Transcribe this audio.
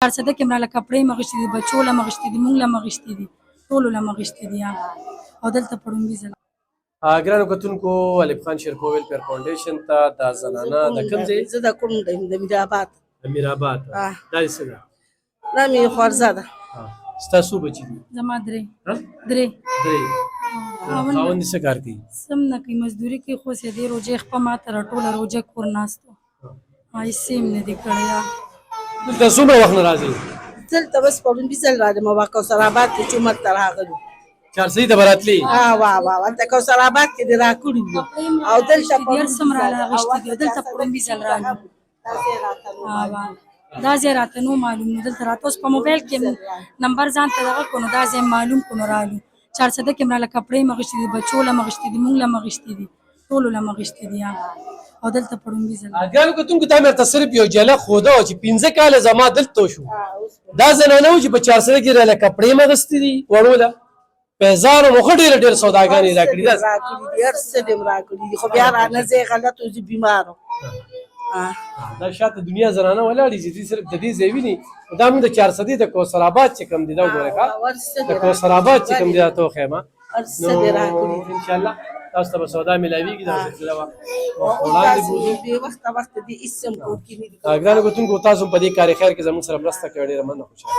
400 کې مراله کپړې مغشتې دي، بچو له مغشتې دي، مونږ له مغشتې دي، ټولو له مغشتې دي. او دلته په لومړي ځل ګرانو کتونکو ایوب خان شیرپو ویلفیر فاونډیشن ته دا زنانه د کوم ځای؟ زه د کوم د میرآباد. د میرآباد. دا دې څه ده؟ دا مې خورزه ده. ستا څو بچي دي؟ زما درې. خاوند دې څه کار کوي؟ سم نه کوي، مزدوري کوي، خو سې دې روژې خپه ما ته راټوله روژه کور ناست و. هېڅ یې نه دي کړی. دلته څومره وخت نه راځې؟ دلته بس په لومړي ځل راځم او کوثر آباد کې چې عمر ته راغلو. 400 ته به راتلې؟ واه هلته کوثر آباد کې دې راکړي دي او دلته ډېر څه مراله اخیستي دي او دلته په لومړي ځل راغلو. دا ځای راته نو معلوم نو دلته راته اوس په موبایل کې نمبر ځان ته دغه کړو نو دا ځای معلوم کړو نو رالو. 400 کې مراله کپړې مغشتې دي، بچو له مغشتې دي، مونږ له مغشتې دي، ټولو له مغشتې دي. او دلته په لومړي ځل ګرانو کتونکو تا مې ورته صرف یو جله ښوده وه چې 15 کاله زما دلته شو. دا زنانه وه چې په 400 کې راله کپړې مې اخیستې دي وړو له پیزارو مو ښه ډېرې سوداګانې راکړي دي. هر څه دې م راکړي دي خو بیا رانه ځای غلط و زه بیمار وم. دا شاته دنیا زنانه ولاړې چې دوی صرف د دې ځای ویني. دا موږ د 400 د کوثر آباد چې کوم دي دا وګورئ ښه د کوثر آباد چې کوم دي دا ته وښیم. څه دې راکړي انشاءالله تاسو ته به سودا میلاویږي. دا سلسله به وړاندې بوځو. بې وخته دې هېڅ هم کور کې نه دي. ګرانو کتونکو تاسو هم په دې کار خیر کې زموږ سره مرسته کوئ، ډېره مننه، خوشحاله.